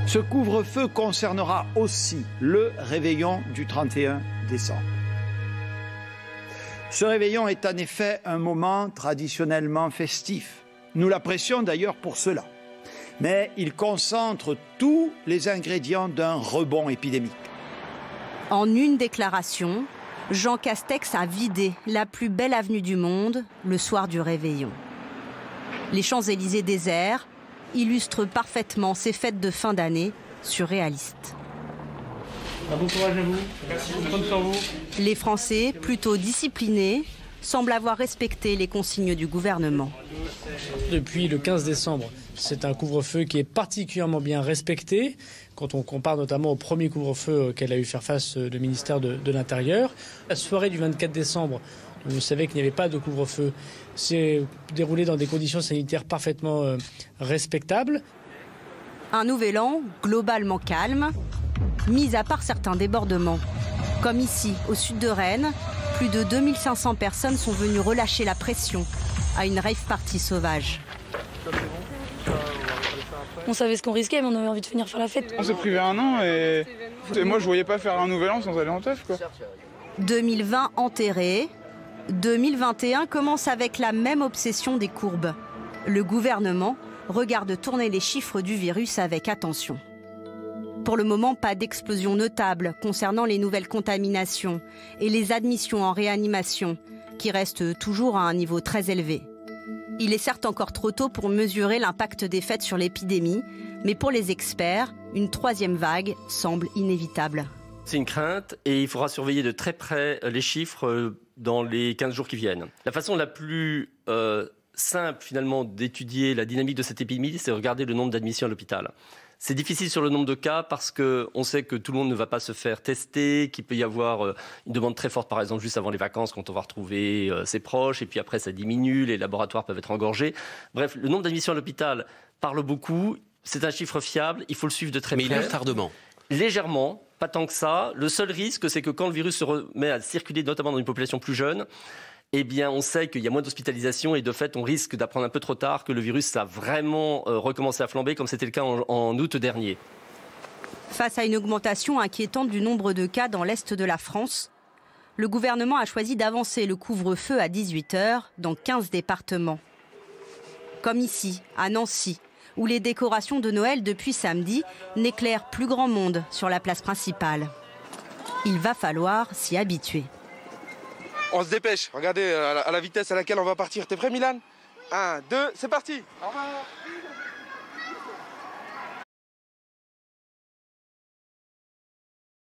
Ce couvre-feu concernera aussi le réveillon du 31 décembre. Ce réveillon est en effet un moment traditionnellement festif. Nous l'apprécions d'ailleurs pour cela. Mais il concentre tous les ingrédients d'un rebond épidémique. En une déclaration, Jean Castex a vidé la plus belle avenue du monde le soir du réveillon. Les Champs-Élysées déserts illustrent parfaitement ces fêtes de fin d'année surréalistes. Bon courage à vous. Merci. Bonne sur vous. Les Français, plutôt disciplinés, semblent avoir respecté les consignes du gouvernement. Depuis le 15 décembre, c'est un couvre-feu qui est particulièrement bien respecté, quand on compare notamment au premier couvre-feu auquel a eu faire face le ministère de l'Intérieur. La soirée du 24 décembre, vous savez qu'il n'y avait pas de couvre-feu, s'est déroulée dans des conditions sanitaires parfaitement respectables. Un nouvel an globalement calme, mis à part certains débordements. Comme ici, au sud de Rennes, plus de 2500 personnes sont venues relâcher la pression à une rave party sauvage. On savait ce qu'on risquait, mais on avait envie de venir faire la fête. On s'est privé un an et moi je voyais pas faire un nouvel an sans aller en teuf, quoi. 2020 enterré, 2021 commence avec la même obsession des courbes. Le gouvernement regarde tourner les chiffres du virus avec attention. Pour le moment, pas d'explosion notable concernant les nouvelles contaminations et les admissions en réanimation, qui restent toujours à un niveau très élevé. Il est certes encore trop tôt pour mesurer l'impact des fêtes sur l'épidémie, mais pour les experts, une troisième vague semble inévitable. C'est une crainte et il faudra surveiller de très près les chiffres dans les 15 jours qui viennent. La façon la plus simple finalement d'étudier la dynamique de cette épidémie, c'est de regarder le nombre d'admissions à l'hôpital. C'est difficile sur le nombre de cas parce qu'on sait que tout le monde ne va pas se faire tester, qu'il peut y avoir une demande très forte, par exemple, juste avant les vacances, quand on va retrouver ses proches, et puis après ça diminue, les laboratoires peuvent être engorgés. Bref, le nombre d'admissions à l'hôpital parle beaucoup, c'est un chiffre fiable, il faut le suivre de très près. Mais il est retardement. Légèrement, pas tant que ça. Le seul risque, c'est que quand le virus se remet à circuler, notamment dans une population plus jeune, eh bien, on sait qu'il y a moins d'hospitalisation et de fait, on risque d'apprendre un peu trop tard que le virus a vraiment recommencé à flamber, comme c'était le cas en août dernier. Face à une augmentation inquiétante du nombre de cas dans l'est de la France, le gouvernement a choisi d'avancer le couvre-feu à 18h dans 15 départements. Comme ici, à Nancy, où les décorations de Noël depuis samedi n'éclairent plus grand monde sur la place principale. Il va falloir s'y habituer. On se dépêche, regardez à la vitesse à laquelle on va partir. T'es prêt, Milan ? 1, 2, c'est parti. Au revoir.